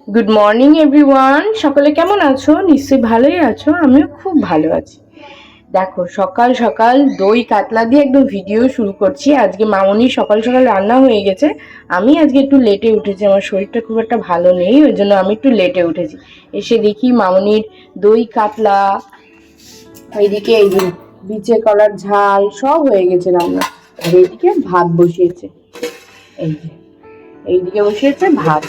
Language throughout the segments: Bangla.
Good morning everyone. সকলে কেমন আছো? নিশ্চয়ই ভালোই আছো, আমিও খুব ভালো আছি। দেখো সকাল সকাল দই কাতলা দিয়ে একদম ভিডিও শুরু করছি। আজকে মামনির সকাল সকাল রান্না হয়ে গেছে। আমি আজকে একটু লেটে উঠেছি, আমার শরীরটা খুব একটা ভালো নেই, ওই জন্য আমি একটু লেটে উঠেছি। এসে দেখি মামনির দই কাতলা, এইদিকে এই যে বিচে কলার ঝাল সব হয়ে গেছে রান্না। আর এইদিকে ভাত বসিয়েছে, এই যে এইদিকে বসিয়েছে ভাত।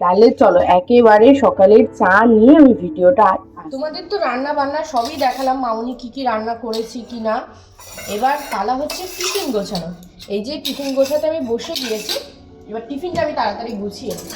তাহলে চলো একেবারে সকালের চা নিয়ে আমি ভিডিওটা তোমাদের তো রান্না বান্না সবই দেখালাম, মামনি কি কি রান্না করেছি কি না। এবার পালা হচ্ছে টিফিন গোছানো। এই যে টিফিন গোছাতে আমি বসে গিয়েছি, এবার টিফিনটা আমি তাড়াতাড়ি গুছিয়ে নিই।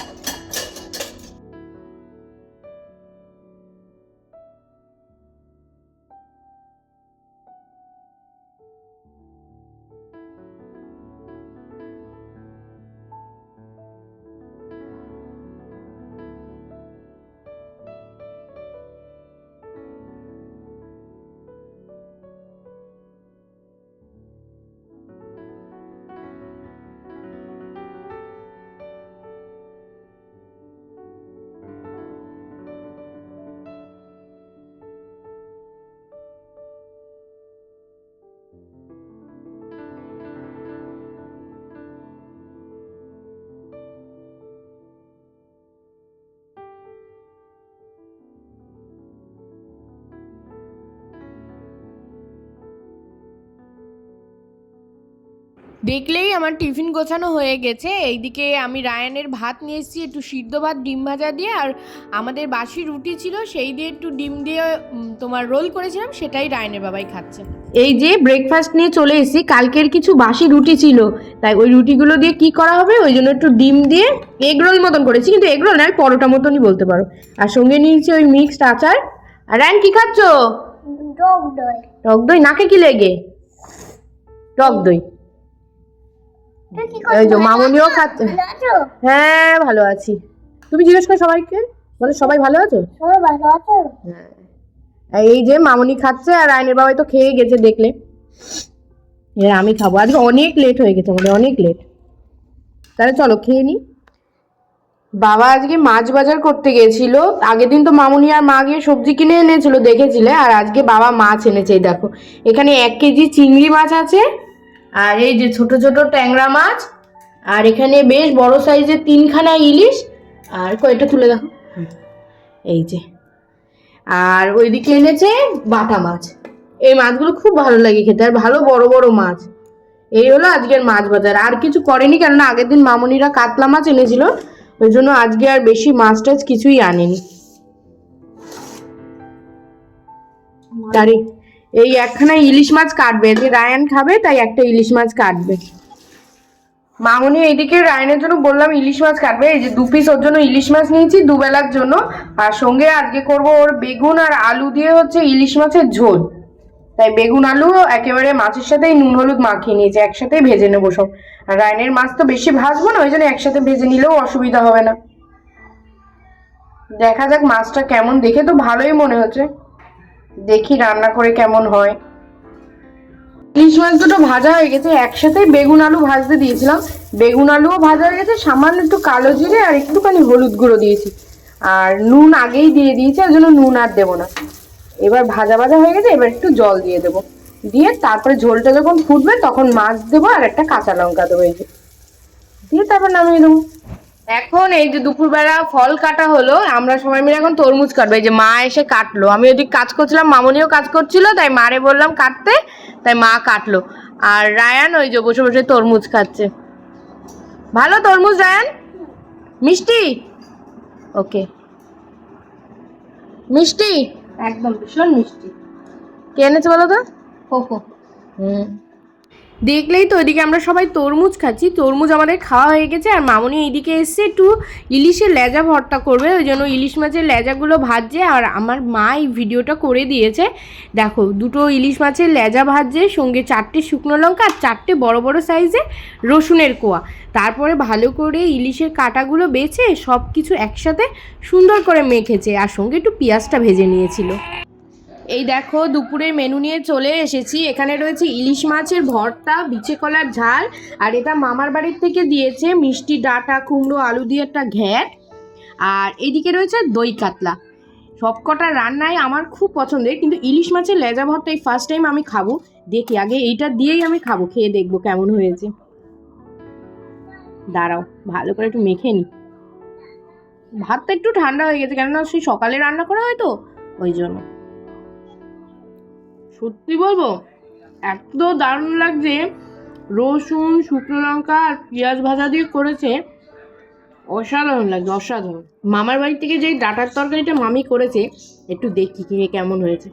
দেখলেই আমার টিফিন গোছানো হয়ে গেছে। এইদিকে আমি রায়ানের ভাত নিয়ে এসেছি, একটু সিদ্ধ ভাত ডিম ভাজা দিয়ে, আর আমাদের বাসি রুটি ছিল সেই দিয়ে একটু ডিম দিয়ে তোমার রোল করেছিলাম, সেটাই রায়ানের বাবাই খাচ্ছে। এই যে ব্রেকফাস্ট নিয়ে চলে এসেছি, কালকের কিছু বাসি রুটি ছিল, তাই ওই রুটিগুলো দিয়ে কি করা হবে ওই জন্য একটু ডিম দিয়ে এগ রোল মতন করেছি, কিন্তু এগ রোল না, পরোটা মতনই বলতে পারো। আর সঙ্গে নিয়েছি ওই মিক্সড আচার। আর রায়ান কি খাচ্ছ? টক দই। টক দই? নাকে কি লেগে? টক দই। ওই যে মামনিও খাচ্ছে। হ্যাঁ ভালো আছি। তুমি জিজ্ঞেস করো সবাইকে, বলো সবাই ভালো আছো? সবাই ভালো আছো? হ্যাঁ। এই যে মামনি খাচ্ছে আর আইনের বাবাই তো খেয়ে গেছে দেখলে। আমি খাবো, আজকে অনেক লেট হয়ে গেছে, আমাদের অনেক লেট। তাহলে চলো খেয়ে নি। বাবা আজকে মাছ বাজার করতে গেছিল, আগের দিন তো মামনি আর মা গিয়ে সবজি কিনে এনেছিল দেখেছিলে, আর আজকে বাবা মাছ এনেছে। এই দেখো এখানে 1 কেজি চিংড়ি মাছ আছে, আর এই যে ছোট ছোট ট্যাংরা মাছ, আর এখানে বেশ বড় সাইজের 3খানা ইলিশ। আর কয়টা তুলে দেখো, এই যে। আর ওইদিকে এনেছে বাটা মাছ। এই মাছগুলো খুব ভালো লাগে খেতে, আর ভালো বড় বড় মাছ। এই হলো আজকের মাছ বাজার। আর কিছু করেনি, কেননা আগের দিন মামনিরা কাতলা মাছ এনেছিল, ওই জন্য আজকে আর বেশি মাছ টাছ কিছুই আনেনি। তারই এই একখানা ইলিশ মাছ কাটবে, যে রায়ান খাবে তাই একটা ইলিশ মাছ কাটবে। মামনি এইদিকে রায়ানের জন্য বললাম ইলিশ মাছ কাটবে, এই যে 2 পিস ওর জন্য ইলিশ মাছ নিয়েছি দুবেলার জন্য। আর সঙ্গে আজকে করব ওর বেগুন আর আলু দিয়ে হচ্ছে ইলিশ মাছের ঝোল, তাই বেগুন আলু একেবারে মাছের সাথেই নুন হলুদ মাখিয়ে নিয়েছি, একসাথেই ভেজে নেবো সব। আর রায়ানের মাছ তো বেশি ভাজবো না, ওই জন্য একসাথে ভেজে নিলেও অসুবিধা হবে না। দেখা যাক মাছটা কেমন, দেখে তো ভালোই মনে হচ্ছে, দেখি রান্না করে কেমন হয়। ইলিশ মাছ দুটো ভাজা হয়ে গেছে, একসাথে বেগুন আলু ভাজতে দিয়েছিলাম, বেগুন আলুও ভাজা হয়ে গেছে। সামান্য একটু কালো জিরে আর একটুখানি হলুদ গুঁড়ো দিয়েছি, আর নুন আগেই দিয়ে দিয়েছি, ওই জন্য নুন আর দেবো না। এবার ভাজা ভাজা হয়ে গেছে, এবার একটু জল দিয়ে দেবো, দিয়ে তারপরে ঝোলটা যখন ফুটবে তখন মাছ দেবো আর একটা কাঁচা লঙ্কা দেবো, এই যে দিয়ে তারপর নামিয়ে দেবো। এখন এই যে দুপুরবেলা ফল কাটা হলো, আমরা সবাই মিলে এখন তরমুজ কাটবো। এই যে মা এসে কাটলো, আমি ওদিক কাজ করছিলাম, মামনিও কাজ করছিল, তাই মারে বললাম কাটতে, তাই মা কাটলো। আর রায়ান ওই যে বসে বসে তরমুজ খাচ্ছে। ভালো তরমুজ রায়ান? মিষ্টি? ওকে, মিষ্টি একদম ভীষণ মিষ্টি। কে এনেছে বলো তো? কোকো। দেখলেই তো ওইদিকে আমরা সবাই তরমুজ খাচ্ছি, তরমুজ আমাদের খাওয়া হয়ে গেছে। আর মামনি এইদিকে এসছে একটু ইলিশের লেজা ভর্তা করবে, ওই জন্য ইলিশ মাছের লেজাগুলো ভাজছে। আর আমার মা এই ভিডিওটা করে দিয়েছে, দেখো 2টো ইলিশ মাছের লেজা ভাজছে, সঙ্গে 4টে শুকনো লঙ্কা আর 4টে বড় বড় সাইজে রসুনের কোয়া। তারপরে ভালো করে ইলিশের কাঁটাগুলো বেছে সব কিছু একসাথে সুন্দর করে মেখেছে, আর সঙ্গে একটু পেঁয়াজটা ভেজে নিয়েছিল। এই দেখো দুপুরের মেনু নিয়ে চলে এসেছি। এখানে রয়েছে ইলিশ মাছের ভর্তা, বিচে কলার ঝাল, আর এটা মামার বাড়ির থেকে দিয়েছে মিষ্টি ডাঁটা, কুমড়ো, আলু দিয়ে একটা ঘ্যাট, আর এইদিকে রয়েছে দই কাতলা। সবকটা রান্নাই আমার খুব পছন্দের, কিন্তু ইলিশ মাছের লেজা ভর্তা এই ফার্স্ট টাইম আমি খাবো। দেখি আগে এইটা দিয়েই আমি খাবো, খেয়ে দেখবো কেমন হয়েছে। দাঁড়াও ভালো করে একটু মেখে নি। ভাতটা একটু ঠান্ডা হয়ে গেছে, কেননা সেই সকালে রান্না করা হয় তো ওই জন্য। সত্যি বলবো এত দারুণ লাগছে। রসুন, শুকনো লঙ্কা আর পেঁয়াজ ভাজা দিয়ে করেছে, অসাধারণ লাগছে, অসাধারণ। মামার বাড়ি থেকে যে ডাঁটার তরকারিটা মামি করেছে, একটু দেখি খেয়ে কেমন হয়েছে।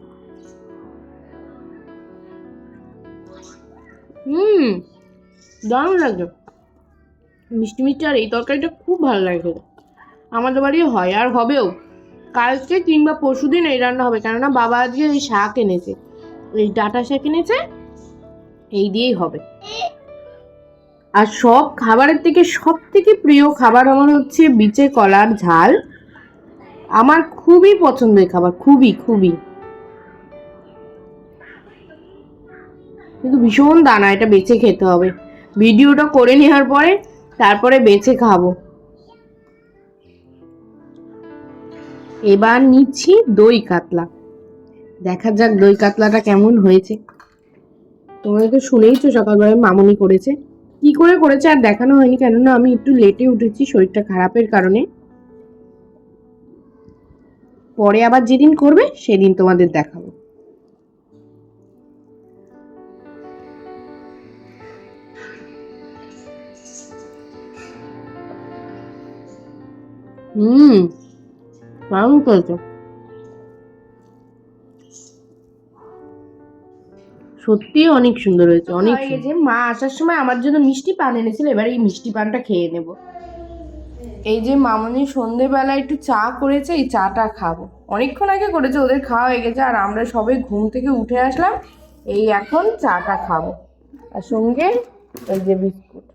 দারুণ লাগছে, মিষ্টি মিষ্টি, আর এই তরকারিটা খুব ভালো লাগে খেতে। আমাদের বাড়িও হয় আর হবেও, কালকে কিংবা পরশুদিন এই রান্না হবে, কেননা বাবা আজকে এই শাক এনেছে, এই ডাঁটা শাক এনেছে, এই দিয়েই হবে। আর সব খাবারের থেকে সব থেকে প্রিয় খাবার আমার হচ্ছে বিচে কলার ঝাল। আমার খুবই পছন্দের খাবার, খুবই খুবই, কিন্তু ভীষণ দানা, এটা বেছে খেতে হবে। ভিডিওটা করে নেওয়ার পরে তারপরে বেছে খাবো। এবার নিচ্ছি দই কাতলা, দেখা যাক দই কাতলাটা কেমন হয়েছে। তোমরা তো শুনেইছো সকালবেলায় মামুনি করেছে, কি করে করেছে আর দেখানো হয়নি, কেননা আমি একটু লেটে উঠেছি শরীরটা খারাপের কারণে। পরে আবার যেদিন করবে সেদিন তোমাদের দেখাবো। দারুণ করেছে, সত্যি অনেক সুন্দর হয়েছে, অনেক সুন্দর। মা আসার সময় আমার জন্য মিষ্টি পান এনেছিল, এবার এই মিষ্টি পানটা খেয়ে নেব। এই যে মামনি সন্ধেবেলা একটু চা করেছে, এই চাটা খাবো। অনেকক্ষণ আগে করেছে, ওদের খাওয়া হয়ে গেছে, আর আমরা সবে ঘুম থেকে উঠে আসলাম, এই এখন চাটা খাবো, আর সঙ্গে এই যে বিস্কুট।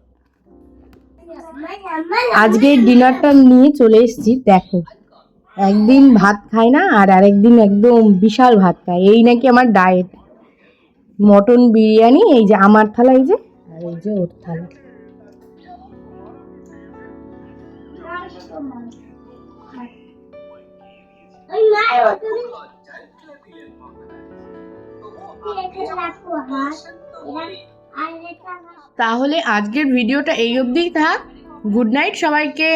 আজকে ডিনারটা নিয়ে চলে এসেছি, দেখো একদিন ভাত খায় না আর আরেকদিন একদম বিশাল ভাত খায়, এই নাকি আমার ডায়েট। মটন বিরিয়ানি, এই যে আমার থালা, এই যে, আর এই যে ওর থালা। তাহলে আজকের ভিডিওটা এই অবধিই থাক। গুড নাইট সবাইকে।